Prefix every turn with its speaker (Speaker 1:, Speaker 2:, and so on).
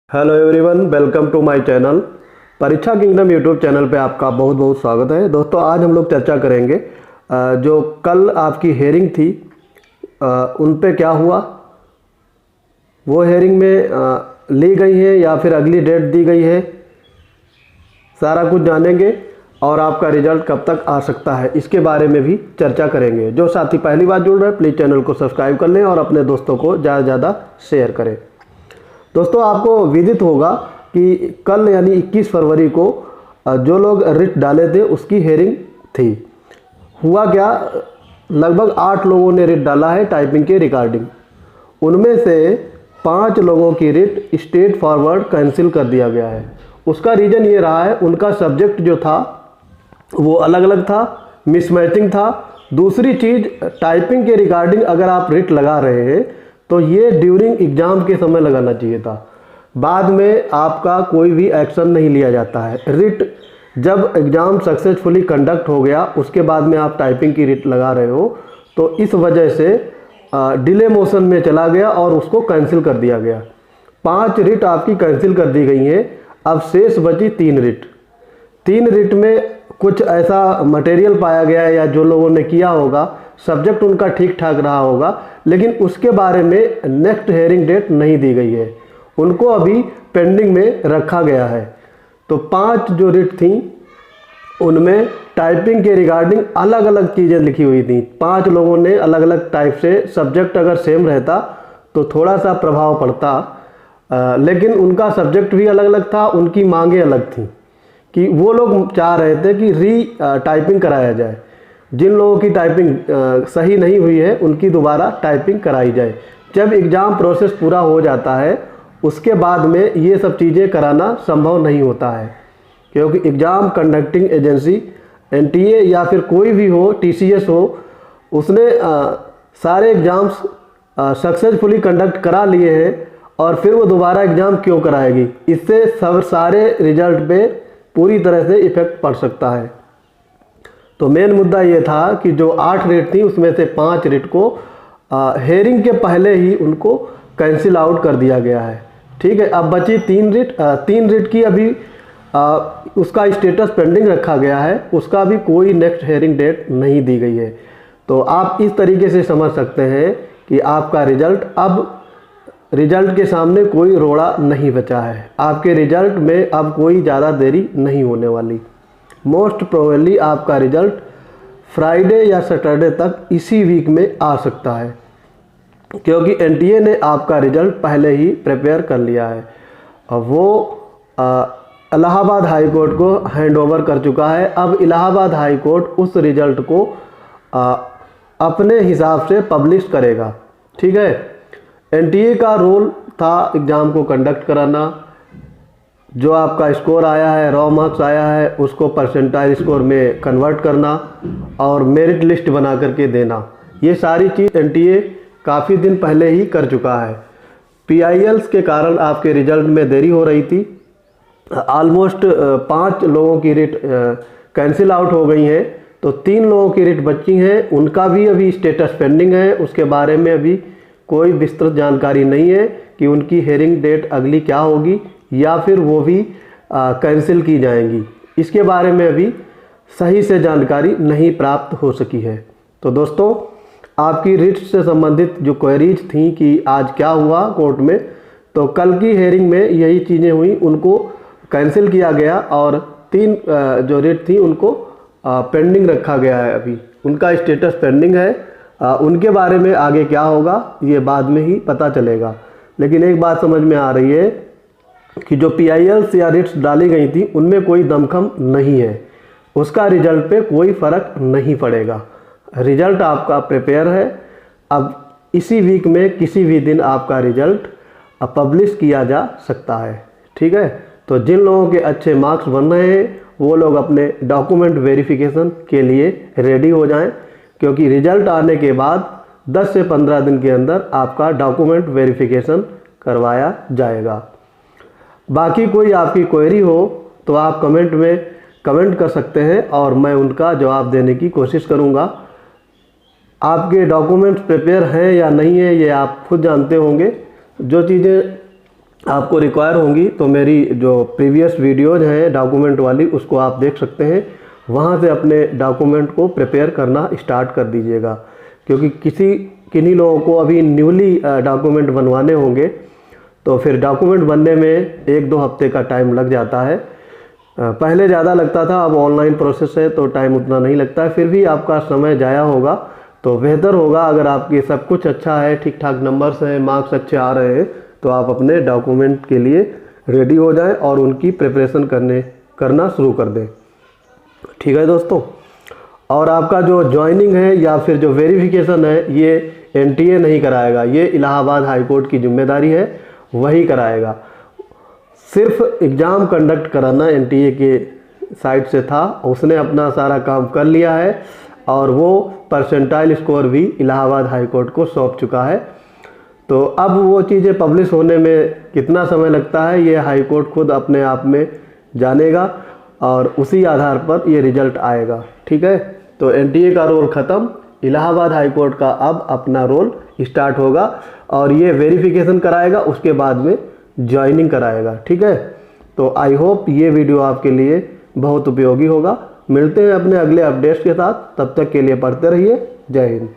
Speaker 1: Hello everyone, welcome to my channel. परीक्षा kingdom YouTube channel पे आपका बहुत बहुत स्वागत है। दोस्तों, आज हम लोग चर्चा करेंगे जो कल आपकी हेयरिंग थी उन पे क्या हुआ, वो हेयरिंग में ली गई है या फिर अगली डेट दी गई है, सारा कुछ जानेंगे और आपका रिजल्ट कब तक आ सकता है इसके बारे में भी चर्चा करेंगे। जो साथी पहली बार जुड़ रहे हैं प्लीज़ चैनल को सब्सक्राइब कर लें और अपने दोस्तों को ज़्यादा से ज़्यादा शेयर करें। दोस्तों, आपको विदित होगा कि कल यानी 21 फरवरी को जो लोग रिट डाले थे उसकी हेयरिंग थी। हुआ क्या, लगभग 8 लोगों ने रिट डाला है टाइपिंग के रिकॉर्डिंग। उनमें से 5 लोगों की रिट स्ट्रेट फॉरवर्ड कैंसिल कर दिया गया है। उसका रीज़न ये रहा है, उनका सब्जेक्ट जो था वो अलग अलग था, मिसमैचिंग था। दूसरी चीज़, टाइपिंग के रिकॉर्डिंग अगर आप रिट लगा रहे हैं तो ये ड्यूरिंग एग्ज़ाम के समय लगाना चाहिए था। बाद में आपका कोई भी एक्शन नहीं लिया जाता है। रिट जब एग्ज़ाम सक्सेसफुली कंडक्ट हो गया उसके बाद में आप टाइपिंग की रिट लगा रहे हो, तो इस वजह से डिले मोशन में चला गया और उसको कैंसिल कर दिया गया। 5 रिट आपकी कैंसिल कर दी गई हैं। अब शेष बची 3 रिट। 3 रिट में कुछ ऐसा मटेरियल पाया गया है या जो लोगों ने किया होगा, सब्जेक्ट उनका ठीक ठाक रहा होगा, लेकिन उसके बारे में नेक्स्ट हेयरिंग डेट नहीं दी गई है, उनको अभी पेंडिंग में रखा गया है। तो 5 जो रिट थी उनमें टाइपिंग के रिगार्डिंग अलग अलग चीज़ें लिखी हुई थी। 5 लोगों ने अलग अलग टाइप से, सब्जेक्ट अगर सेम रहता तो थोड़ा सा प्रभाव पड़ता, लेकिन उनका सब्जेक्ट भी अलग अलग था, उनकी मांगें अलग थी कि वो लोग चाह रहे थे कि टाइपिंग कराया जाए। जिन लोगों की टाइपिंग सही नहीं हुई है उनकी दोबारा टाइपिंग कराई जाए। जब एग्ज़ाम प्रोसेस पूरा हो जाता है उसके बाद में ये सब चीज़ें कराना संभव नहीं होता है, क्योंकि एग्ज़ाम कंडक्टिंग एजेंसी एनटीए या फिर कोई भी हो, टीसीएस हो, उसने सारे एग्ज़ाम्स सक्सेसफुली कंडक्ट करा लिए हैं और फिर वो दोबारा एग्ज़ाम क्यों कराएगी। इससे सारे रिजल्ट पे पूरी तरह से इफ़ेक्ट पड़ सकता है। तो मेन मुद्दा ये था कि जो 8 रिट थी उसमें से 5 रिट को हेयरिंग के पहले ही उनको कैंसिल आउट कर दिया गया है। ठीक है, अब बची 3 रिट। 3 रिट की अभी उसका स्टेटस पेंडिंग रखा गया है, उसका भी कोई नेक्स्ट हेयरिंग डेट नहीं दी गई है। तो आप इस तरीके से समझ सकते हैं कि आपका रिजल्ट के सामने कोई रोड़ा नहीं बचा है। आपके रिजल्ट में अब कोई ज़्यादा देरी नहीं होने वाली। मोस्ट प्रोबेबली आपका रिजल्ट फ्राइडे या सैटरडे तक इसी वीक में आ सकता है, क्योंकि एनटीए ने आपका रिजल्ट पहले ही प्रिपेयर कर लिया है। वो इलाहाबाद हाई कोर्ट को हैंडओवर कर चुका है। अब इलाहाबाद हाई कोर्ट उस रिजल्ट को अपने हिसाब से पब्लिश करेगा। ठीक है, एनटीए का रोल था एग्ज़ाम को कंडक्ट कराना, जो आपका स्कोर आया है, रॉ मार्क्स आया है, उसको परसेंटाइल स्कोर में कन्वर्ट करना और मेरिट लिस्ट बना करके देना। ये सारी चीज़ एनटीए काफ़ी दिन पहले ही कर चुका है। पीआईएल्स के कारण आपके रिजल्ट में देरी हो रही थी। ऑलमोस्ट 5 लोगों की रिट कैंसिल आउट हो गई हैं, तो 3 लोगों की रिट बची हैं, उनका भी अभी स्टेटस पेंडिंग है। उसके बारे में अभी कोई विस्तृत जानकारी नहीं है कि उनकी हेयरिंग डेट अगली क्या होगी या फिर वो भी कैंसिल की जाएंगी। इसके बारे में अभी सही से जानकारी नहीं प्राप्त हो सकी है। तो दोस्तों, आपकी रिट से संबंधित जो क्वेरीज थी कि आज क्या हुआ कोर्ट में, तो कल की हेयरिंग में यही चीज़ें हुई, उनको कैंसिल किया गया और 3 जो रिट थी उनको पेंडिंग रखा गया है। अभी उनका स्टेटस पेंडिंग है। उनके बारे में आगे क्या होगा ये बाद में ही पता चलेगा। लेकिन एक बात समझ में आ रही है कि जो पीआईएल्स या रिट्स डाली गई थी उनमें कोई दमखम नहीं है, उसका रिजल्ट पे कोई फ़र्क नहीं पड़ेगा। रिजल्ट आपका प्रिपेयर है। अब इसी वीक में किसी भी दिन आपका रिजल्ट पब्लिश किया जा सकता है। ठीक है, तो जिन लोगों के अच्छे मार्क्स बन रहे हैं वो लोग अपने डॉक्यूमेंट वेरिफिकेशन के लिए रेडी हो जाएं, क्योंकि रिजल्ट आने के बाद 10 से 15 दिन के अंदर आपका डॉक्यूमेंट वेरिफिकेशन करवाया जाएगा। बाकी कोई आपकी क्वेरी हो तो आप कमेंट में कमेंट कर सकते हैं और मैं उनका जवाब देने की कोशिश करूंगा। आपके डॉक्यूमेंट्स प्रिपेयर हैं या नहीं है ये आप खुद जानते होंगे। जो चीज़ें आपको रिक्वायर होंगी तो मेरी जो प्रीवियस वीडियोज हैं डॉक्यूमेंट वाली उसको आप देख सकते हैं, वहाँ से अपने डॉक्यूमेंट को प्रिपेयर करना स्टार्ट कर दीजिएगा। क्योंकि किन्हीं लोगों को अभी न्यूली डॉक्यूमेंट बनवाने होंगे तो फिर डॉक्यूमेंट बनने में 1-2 हफ्ते का टाइम लग जाता है। पहले ज़्यादा लगता था, अब ऑनलाइन प्रोसेस है तो टाइम उतना नहीं लगता है, फिर भी आपका समय जाया होगा। तो बेहतर होगा अगर आपकी सब कुछ अच्छा है, ठीक ठाक नंबर्स हैं, मार्क्स अच्छे आ रहे हैं, तो आप अपने डॉक्यूमेंट के लिए रेडी हो जाएं और उनकी प्रिपरेशन करना शुरू कर दें। ठीक है दोस्तों, और आपका जो ज्वाइनिंग है या फिर जो वेरिफिकेशन है ये एनटीए नहीं कराएगा, ये इलाहाबाद हाई कोर्ट की जिम्मेदारी है, वही कराएगा। सिर्फ एग्ज़ाम कंडक्ट कराना एनटीए के साइड से था, उसने अपना सारा काम कर लिया है और वो परसेंटाइल स्कोर भी इलाहाबाद हाई कोर्ट को सौंप चुका है। तो अब वो चीज़ें पब्लिश होने में कितना समय लगता है ये हाई कोर्ट खुद अपने आप में जानेगा और उसी आधार पर ये रिजल्ट आएगा। ठीक है, तो एनटीए का रोल ख़त्म, इलाहाबाद हाई कोर्ट का अब अपना रोल स्टार्ट होगा और ये वेरिफिकेशन कराएगा, उसके बाद में ज्वाइनिंग कराएगा। ठीक है, तो आई होप ये वीडियो आपके लिए बहुत उपयोगी होगा। मिलते हैं अपने अगले अपडेट्स के साथ, तब तक के लिए पढ़ते रहिए। जय हिंद।